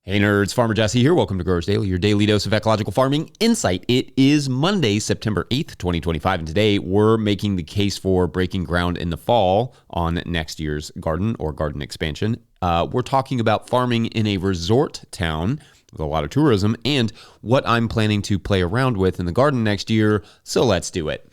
Hey nerds, Farmer Jesse here. Welcome to Growers Daily, your daily dose of ecological farming insight. It is Monday, September 8th, 2025, and today we're making the case for breaking ground in the fall on next year's garden or garden expansion. We're talking about farming in a resort town with a lot of tourism and what I'm planning to play around with in the garden next year, so let's do it.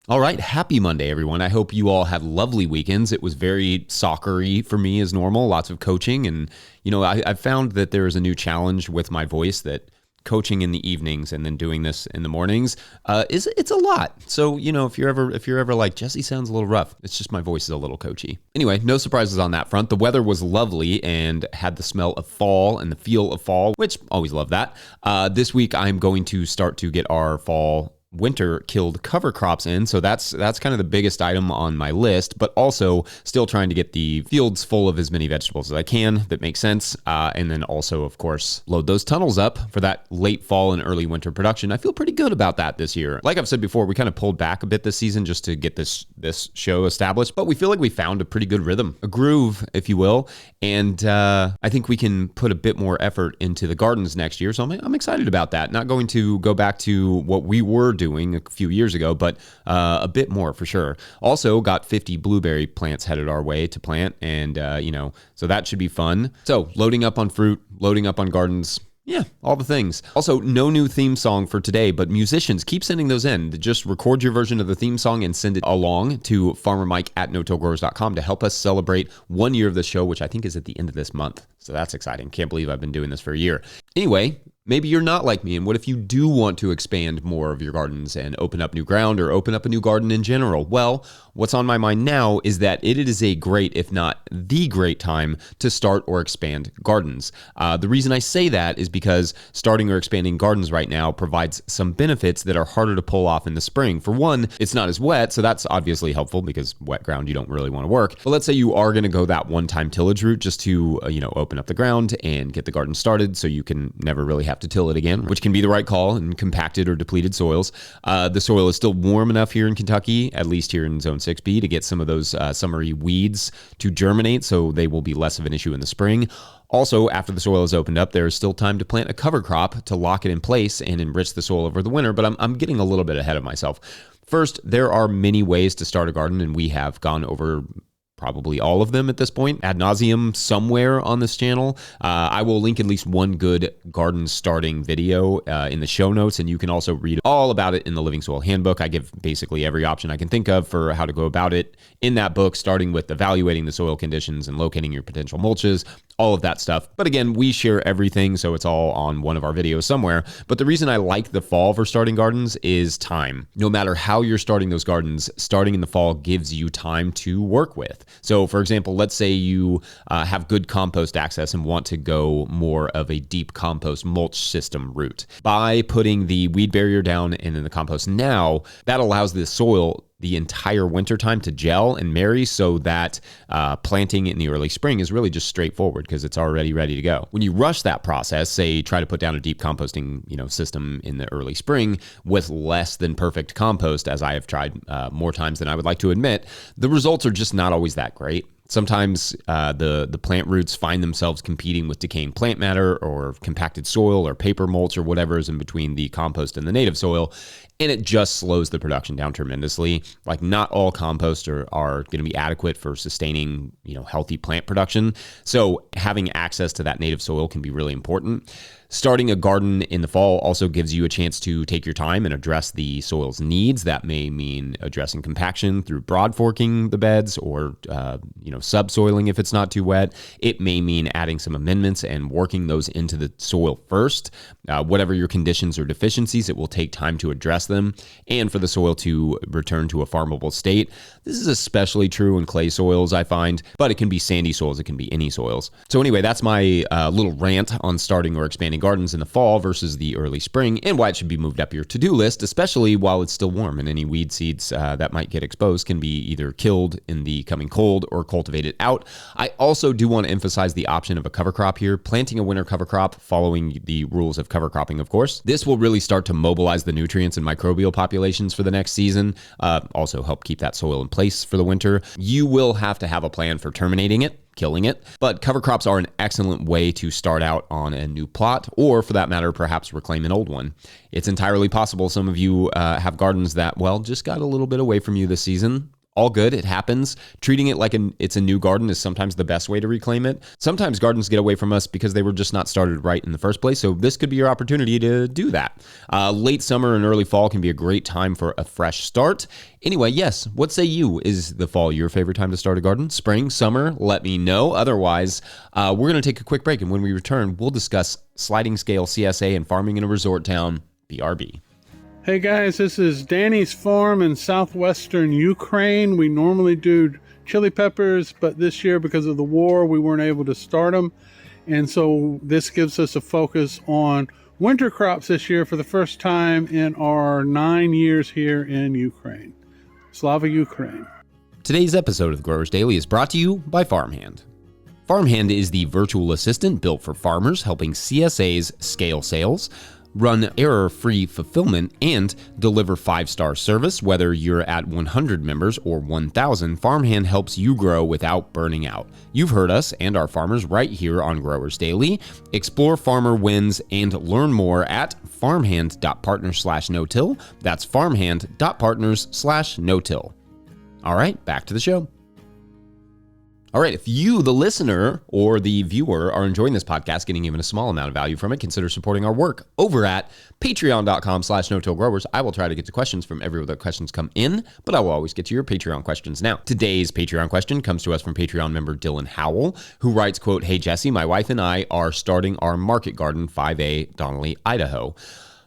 All right, happy Monday, everyone. I hope you all had lovely weekends. It was very soccer-y for me as normal, lots of coaching. And, I've found that there is a new challenge with my voice that coaching in the evenings and then doing this in the mornings, it's a lot. So, if you're ever like, Jesse sounds a little rough, it's just my voice is a little coachy. Anyway, no surprises on that front. The weather was lovely and had the smell of fall and the feel of fall, which always love that. This week, I'm going to start to get our fall winter killed cover crops in. So that's kind of the biggest item on my list, but also still trying to get the fields full of as many vegetables as I can that make sense. And then also, of course, load those tunnels up for that late fall and early winter production. I feel pretty good about that this year. Like I've said before, we kind of pulled back a bit this season just to get this show established, but we feel like we found a pretty good rhythm, a groove, if you will. And I think we can put a bit more effort into the gardens next year. So I'm excited about that. Not going to go back to what we were doing a few years ago, but a bit more for sure. Also got 50 blueberry plants headed our way to plant, and so that should be fun. So loading up on fruit, loading up on gardens. Yeah, all the things. Also, no new theme song for today, but musicians, keep sending those in. Just record your version of the theme song and send it along to farmermike@no-tillgrowers.com to help us celebrate 1 year of the show, which I think is at the end of this month. So that's exciting. Can't believe I've been doing this for a year. Anyway, maybe you're not like me, and what if you do want to expand more of your gardens and open up new ground or open up a new garden in general? Well, what's on my mind now is that it is a great, if not the great time to start or expand gardens. The reason I say that is because starting or expanding gardens right now provides some benefits that are harder to pull off in the spring. For one, it's not as wet, so that's obviously helpful because wet ground you don't really want to work. But let's say you are going to go that one-time tillage route just to open up the ground and get the garden started so you can never really have to till it again, which can be the right call in compacted or depleted soils. The soil is still warm enough here in Kentucky, at least here in Zone 6B, to get some of those summery weeds to germinate, so they will be less of an issue in the spring. Also, after the soil is opened up, there is still time to plant a cover crop to lock it in place and enrich the soil over the winter, but I'm getting a little bit ahead of myself. First, there are many ways to start a garden, and we have gone over probably all of them at this point, ad nauseum somewhere on this channel. I will link at least one good garden starting video in the show notes, and you can also read all about it in the Living Soil Handbook. I give basically every option I can think of for how to go about it in that book, starting with evaluating the soil conditions and locating your potential mulches, all of that stuff. But again, we share everything, so it's all on one of our videos somewhere. But the reason I like the fall for starting gardens is time. No matter how you're starting those gardens, starting in the fall gives you time to work with. So for example, let's say you have good compost access and want to go more of a deep compost mulch system route. By putting the weed barrier down and in the compost now, that allows the soil the entire winter time to gel and marry, so that planting in the early spring is really just straightforward because it's already ready to go. When you rush that process, say try to put down a deep composting system in the early spring with less than perfect compost, as I have tried more times than I would like to admit, the results are just not always that great. Sometimes the plant roots find themselves competing with decaying plant matter or compacted soil or paper mulch or whatever is in between the compost and the native soil, and it just slows the production down tremendously. Like, not all compost are going to be adequate for sustaining healthy plant production. So having access to that native soil can be really important. Starting a garden in the fall also gives you a chance to take your time and address the soil's needs. That may mean addressing compaction through broad forking the beds or, subsoiling if it's not too wet. It may mean adding some amendments and working those into the soil first. Whatever your conditions or deficiencies, it will take time to address them and for the soil to return to a farmable state. This is especially true in clay soils, I find, but it can be sandy soils. It can be any soils. So anyway, that's my little rant on starting or expanding gardens in the fall versus the early spring, and why it should be moved up your to-do list, especially while it's still warm, and any weed seeds that might get exposed can be either killed in the coming cold or cultivated out. I also do want to emphasize the option of a cover crop here, planting a winter cover crop following the rules of cover cropping, of course. This will really start to mobilize the nutrients and microbial populations for the next season, also help keep that soil in place for the winter. You will have to have a plan for terminating it, killing it, but cover crops are an excellent way to start out on a new plot, or for that matter, perhaps reclaim an old one. It's entirely possible some of you have gardens that, well, just got a little bit away from you this season. All good, it happens. Treating it like it's a new garden is sometimes the best way to reclaim it. Sometimes gardens get away from us because they were just not started right in the first place, so this could be your opportunity to do that. Late summer and early fall can be a great time for a fresh start. Anyway, yes, what say you? Is the fall your favorite time to start a garden? Spring, summer? Let me know. Otherwise, we're going to take a quick break, and when we return, we'll discuss sliding scale CSA and farming in a resort town, BRB. Hey guys, this is Danny's farm in southwestern Ukraine. We normally do chili peppers, but this year because of the war, we weren't able to start them. And so this gives us a focus on winter crops this year for the first time in our 9 years here in Ukraine. Slava Ukraine. Today's episode of the Growers Daily is brought to you by Farmhand. Farmhand is the virtual assistant built for farmers, helping CSAs scale sales, run error-free fulfillment, and deliver 5-star service. Whether you're at 100 members or 1,000, Farmhand helps you grow without burning out. You've heard us and our farmers right here on Growers Daily. Explore farmer wins and learn more at farmhand.partners/no-till. That's farmhand.partners/no-till. All right, back to the show. All right, if you, the listener or the viewer, are enjoying this podcast, getting even a small amount of value from it, consider supporting our work over at patreon.com/no-till-growers. I will try to get to questions from everywhere the questions come in, but I will always get to your Patreon questions. Now, today's Patreon question comes to us from Patreon member Dylan Howell, who writes, quote, "Hey Jesse, my wife and I are starting our market garden, 5A, Donnelly, Idaho.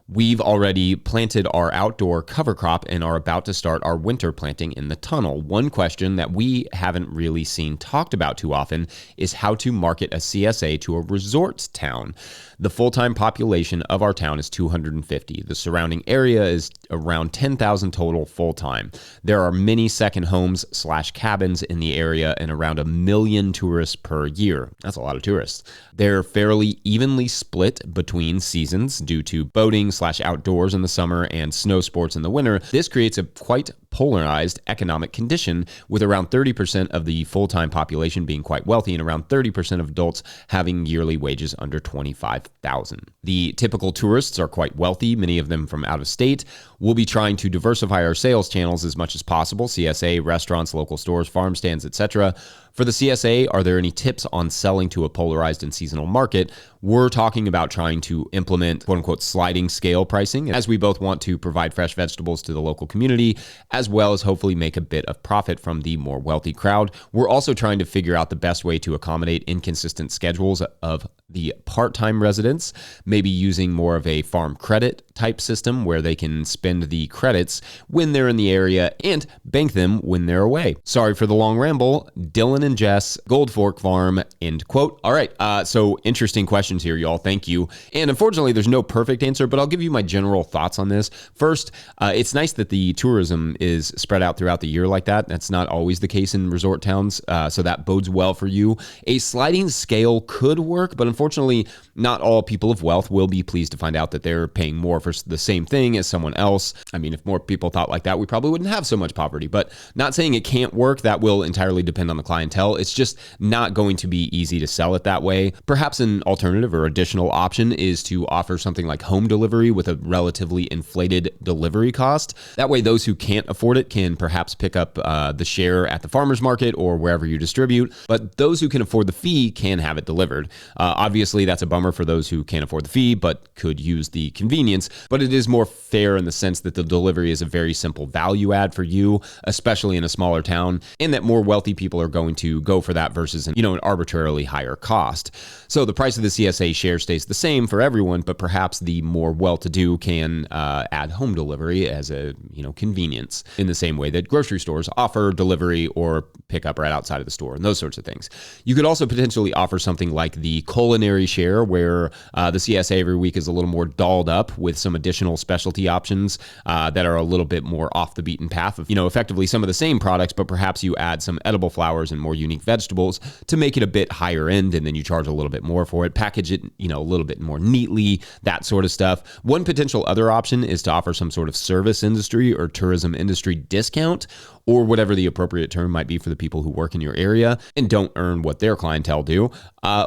We've already planted our outdoor cover crop and are about to start our winter planting in the tunnel. One question that we haven't really seen talked about too often is how to market a CSA to a resort town. The full-time population of our town is 250. The surrounding area is around 10,000 total full-time. There are many second homes/cabins in the area and around 1 million tourists per year." That's a lot of tourists. They're fairly evenly split between seasons due to boating/outdoors in the summer and snow sports in the winter. This creates a quite polarized economic condition, with around 30% of the full-time population being quite wealthy and around 30% of adults having yearly wages under $25,000. The typical tourists are quite wealthy, many of them from out of state. We'll be trying to diversify our sales channels as much as possible: CSA, restaurants, local stores, farm stands, etc. For the CSA, are there any tips on selling to a polarized and seasonal market? We're talking about trying to implement quote-unquote sliding scale pricing, as we both want to provide fresh vegetables to the local community, as well as hopefully make a bit of profit from the more wealthy crowd. We're also trying to figure out the best way to accommodate inconsistent schedules of the part-time residents, maybe using more of a farm credit type system where they can spend the credits when they're in the area and bank them when they're away. Sorry for the long ramble. Dylan and Jess, Gold Fork Farm, end quote. All right, so interesting questions here, y'all. Thank you. And unfortunately, there's no perfect answer, but I'll give you my general thoughts on this. First, it's nice that the tourism is spread out throughout the year like that. That's not always the case in resort towns, so that bodes well for you. A sliding scale could work, but unfortunately, not all people of wealth will be pleased to find out that they're paying more for the same thing as someone else. I mean, if more people thought like that, we probably wouldn't have so much poverty, but not saying it can't work. That will entirely depend on the clientele. It's just not going to be easy to sell it that way. Perhaps an alternative or additional option is to offer something like home delivery with a relatively inflated delivery cost. That way, those who can't afford it can perhaps pick up the share at the farmer's market or wherever you distribute, but those who can afford the fee can have it delivered. Obviously, that's a bummer for those who can't afford the fee, but could use the convenience. but it is more fair in the sense that the delivery is a very simple value add for you, especially in a smaller town, and that more wealthy people are going to go for that versus an arbitrarily higher cost. So the price of the CSA share stays the same for everyone, but perhaps the more well-to-do can add home delivery as a convenience in the same way that grocery stores offer delivery or pickup right outside of the store and those sorts of things. You could also potentially offer something like the culinary share, where the CSA every week is a little more dolled up with some additional specialty options that are a little bit more off the beaten path of, effectively some of the same products, but perhaps you add some edible flowers and more unique vegetables to make it a bit higher end, and then you charge a little bit more for it, package it, a little bit more neatly, that sort of stuff. One potential other option is to offer some sort of service industry or tourism industry discount, or whatever the appropriate term might be for the people who work in your area and don't earn what their clientele do.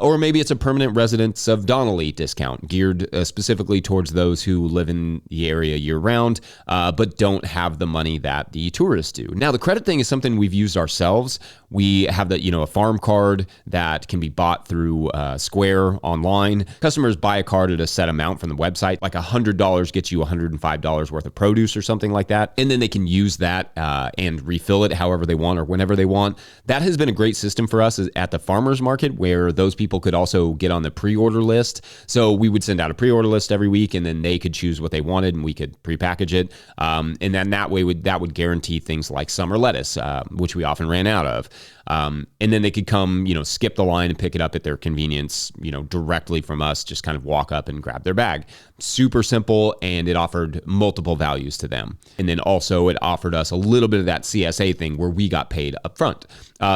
Or maybe it's a permanent residents of Donnelly discount geared specifically towards those who live in the area year round, but don't have the money that the tourists do. Now, the credit thing is something we've used ourselves. We have a farm card that can be bought through Square online. Customers buy a card at a set amount from the website, like $100 gets you $105 worth of produce or something like that. And then they can use that and refill it however they want or whenever they want. That has been a great system for us at the farmers market, where those people could also get on the pre-order list. So we would send out a pre-order list every week, and then they could choose what they wanted, and we could prepackage it. And then that would guarantee things like summer lettuce, which we often ran out of. And then they could come, skip the line and pick it up at their convenience, directly from us, just kind of walk up and grab their bag. Super simple, and it offered multiple values to them. And then also it offered us a little bit of that CSA thing where we got paid up front.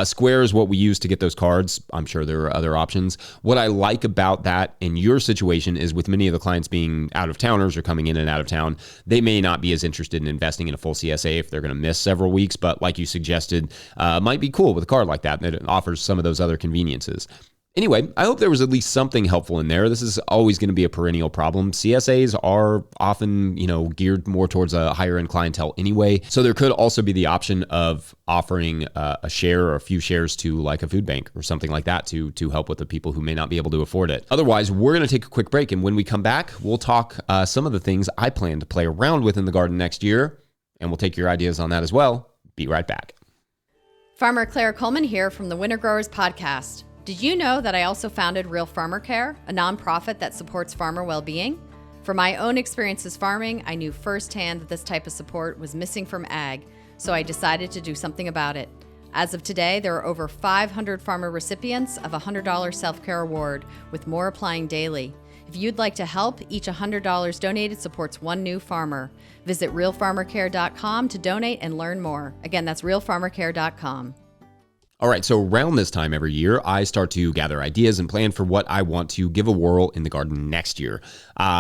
Square is what we use to get those cards. I'm sure there are other options. What I like about that in your situation is, with many of the clients being out of towners or coming in and out of town, they may not be as interested in investing in a full CSA if they're going to miss several weeks, but like you suggested, might be cool with a card like that, and it offers some of those other conveniences. Anyway, I hope there was at least something helpful in there. This is always going to be a perennial problem. CSAs are often, geared more towards a higher end clientele anyway. So there could also be the option of offering a share or a few shares to like a food bank or something like that to help with the people who may not be able to afford it. Otherwise, we're going to take a quick break. And when we come back, we'll talk some of the things I plan to play around with in the garden next year. And we'll take your ideas on that as well. Be right back. Farmer Claire Coleman here from the Winter Growers Podcast. Did you know that I also founded Real Farmer Care, a nonprofit that supports farmer well-being? From my own experiences farming, I knew firsthand that this type of support was missing from ag, so I decided to do something about it. As of today, there are over 500 farmer recipients of a $100 self-care award, with more applying daily. If you'd like to help, each $100 donated supports one new farmer. Visit realfarmercare.com to donate and learn more. Again, that's realfarmercare.com. All right, so around this time every year, I start to gather ideas and plan for what I want to give a whirl in the garden next year.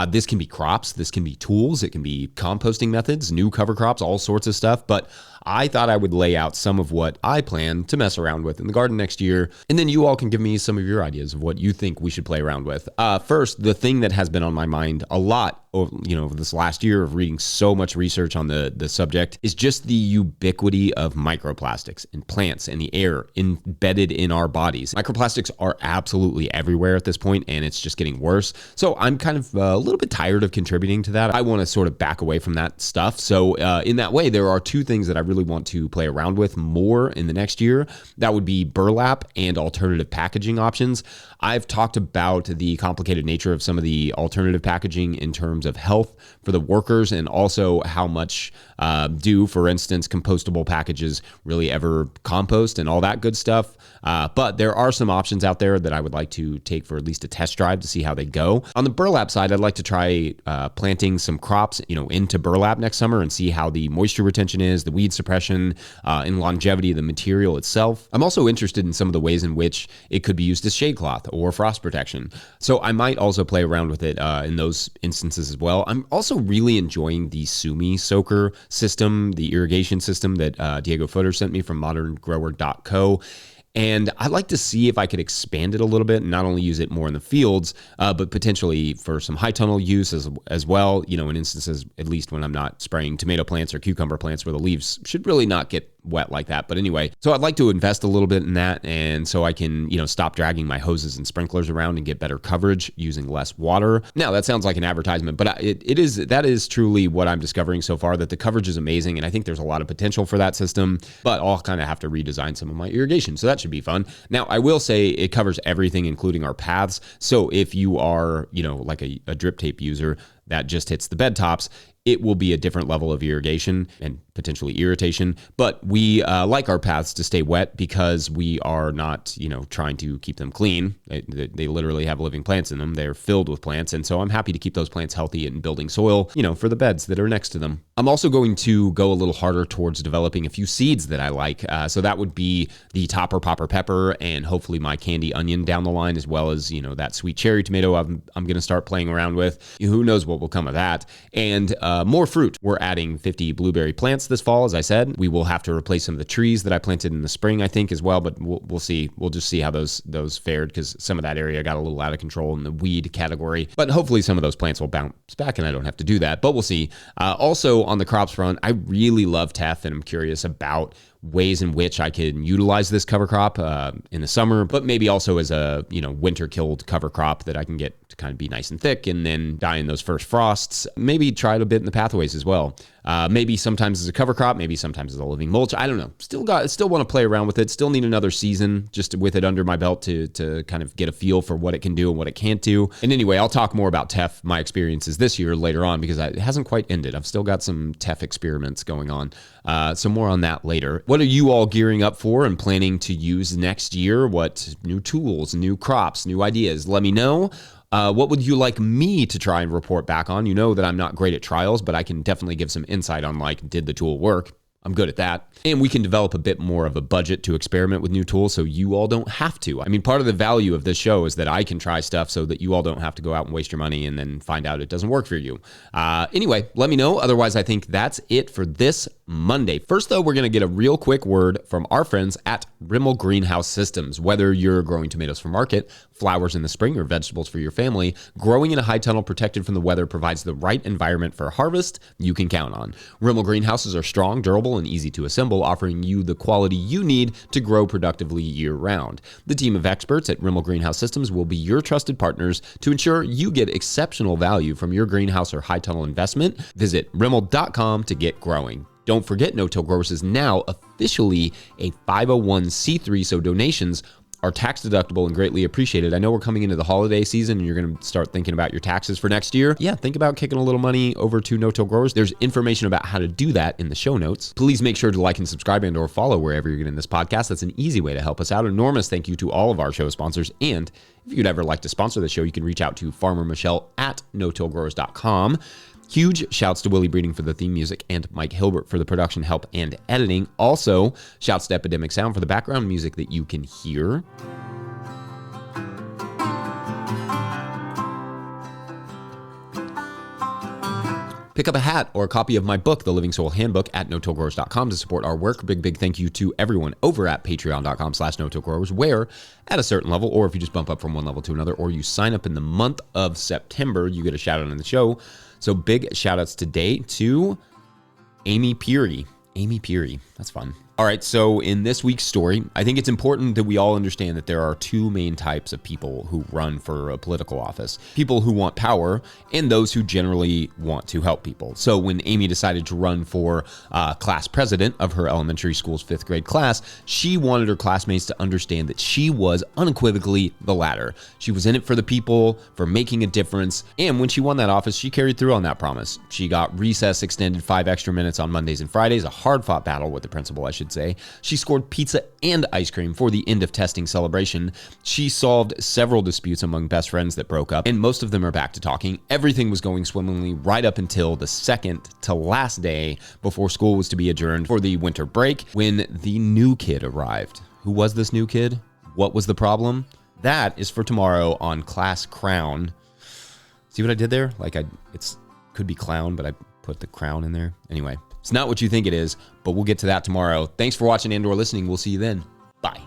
This can be crops, this can be tools, it can be composting methods, new cover crops, all sorts of stuff, but I thought I would lay out some of what I plan to mess around with in the garden next year, and then you all can give me some of your ideas of what you think we should play around with. First, the thing that has been on my mind a lot over this last year of reading so much research on the subject is just the ubiquity of microplastics in plants and the air embedded in our bodies. Microplastics are absolutely everywhere at this point, and it's just getting worse. So I'm kind of a little bit tired of contributing to that. I want to sort of back away from that stuff. So in that way, there are two things that I really want to play around with more in the next year. That would be burlap and alternative packaging options. I've talked about the complicated nature of some of the alternative packaging in terms of health for the workers, and also how much do, for instance, compostable packages really ever compost and all that good stuff. But there are some options out there that I would like to take for at least a test drive to see how they go. On the burlap side, I'd like to try planting some crops, into burlap next summer and see how the moisture retention is, the weed suppression, and longevity of the material itself. I'm also interested in some of the ways in which it could be used as shade cloth or frost protection. So I might also play around with it in those instances as well. I'm also really enjoying the Sumi soaker system, the irrigation system that Diego Footer sent me from moderngrower.co. And I'd like to see if I could expand it a little bit and not only use it more in the fields, but potentially for some high tunnel use as well, in instances, at least when I'm not spraying tomato plants or cucumber plants where the leaves should really not get wet like that. But anyway, so I'd like to invest a little bit in that. And so I can, stop dragging my hoses and sprinklers around and get better coverage using less water. Now that sounds like an advertisement, but that is truly what I'm discovering so far, that the coverage is amazing. And I think there's a lot of potential for that system, but I'll kind of have to redesign some of my irrigation. So that should be fun. Now I will say it covers everything, including our paths. So if you are, like a drip tape user that just hits the bed tops, it will be a different level of irrigation and potentially irritation. But we like our paths to stay wet because we are not, trying to keep them clean. They literally have living plants in them. They're filled with plants. And so I'm happy to keep those plants healthy and building soil, for the beds that are next to them. I'm also going to go a little harder towards developing a few seeds that I like. So that would be the topper popper pepper and hopefully my candy onion down the line, as well as, that sweet cherry tomato I'm going to start playing around with. Who knows what will come of that. And more fruit. We're adding 50 blueberry plants this fall, as I said. We will have to replace some of the trees that I planted in the spring, I think, as well, but we'll see. We'll just see how those fared, because some of that area got a little out of control in the weed category. But hopefully some of those plants will bounce back and I don't have to do that, but we'll see. Also on the crops front, I really love teff, and I'm curious about ways in which I can utilize this cover crop in the summer, but maybe also as a winter killed cover crop that I can get to kind of be nice and thick and then die in those first frosts. Maybe try it a bit in the pathways as well. Maybe sometimes as a cover crop, maybe sometimes as a living mulch. I don't know. Still want to play around with it. Still need another season just with it under my belt to kind of get a feel for what it can do and what it can't do. And anyway, I'll talk more about teff, my experiences this year later on, because it hasn't quite ended. I've still got some teff experiments going on. So more on that later. What are you all gearing up for and planning to use next year? What new tools, new crops, new ideas? Let me know. What would you like me to try and report back on? You know that I'm not great at trials, but I can definitely give some insight on did the tool work? I'm good at that. And we can develop a bit more of a budget to experiment with new tools so you all don't have to. I mean, part of the value of this show is that I can try stuff so that you all don't have to go out and waste your money and then find out it doesn't work for you. Anyway, let me know. Otherwise, I think that's it for this Monday. First, though, we're going to get a real quick word from our friends at Rimmel Greenhouse Systems. Whether you're growing tomatoes for market, flowers in the spring, or vegetables for your family, growing in a high tunnel protected from the weather provides the right environment for harvest you can count on. Rimmel greenhouses are strong, durable, and easy to assemble, offering you the quality you need to grow productively year-round. The team of experts at Rimmel Greenhouse Systems will be your trusted partners to ensure you get exceptional value from your greenhouse or high tunnel investment. Visit rimmel.com to get growing. Don't forget, No-Till Growers is now officially a 501c3, so donations are tax deductible and greatly appreciated. I know we're coming into the holiday season and you're going to start thinking about your taxes for next year. Yeah, think about kicking a little money over to No-Till Growers. There's information about how to do that in the show notes. Please make sure to like and subscribe and or follow wherever you're getting this podcast. That's an easy way to help us out. Enormous thank you to all of our show sponsors. And if you'd ever like to sponsor the show, you can reach out to Farmer Michelle at notillgrowers.com. Huge shouts to Willie Breeding for the theme music and Mike Hilbert for the production help and editing. Also, shouts to Epidemic Sound for the background music that you can hear. Pick up a hat or a copy of my book, The Living Soil Handbook, at notillgrowers.com to support our work. Big thank you to everyone over at patreon.com/notillgrowers, where at a certain level, or if you just bump up from one level to another, or you sign up in the month of September, you get a shout out in the show. So big shout outs today to Amy Peary. That's fun. All right, so in this week's story, I think it's important that we all understand that there are two main types of people who run for a political office. People who want power and those who generally want to help people. So when Amy decided to run for class president of her elementary school's 5th grade class, she wanted her classmates to understand that she was unequivocally the latter. She was in it for the people, for making a difference, and when she won that office, she carried through on that promise. She got recess extended 5 extra minutes on Mondays and Fridays, a hard-fought battle with the principal, I should say. She scored pizza and ice cream for the end of testing celebration. She solved several disputes among best friends that broke up, and most of them are back to talking. Everything was going swimmingly right up until the second to last day before school was to be adjourned for the winter break, when the new kid arrived. Who was this new kid? What was the problem? That is for tomorrow on Class Crown. See what I did there? It's could be clown, but I put the crown in there. Anyway. It's not what you think it is, but we'll get to that tomorrow. Thanks for watching and or listening. We'll see you then. Bye.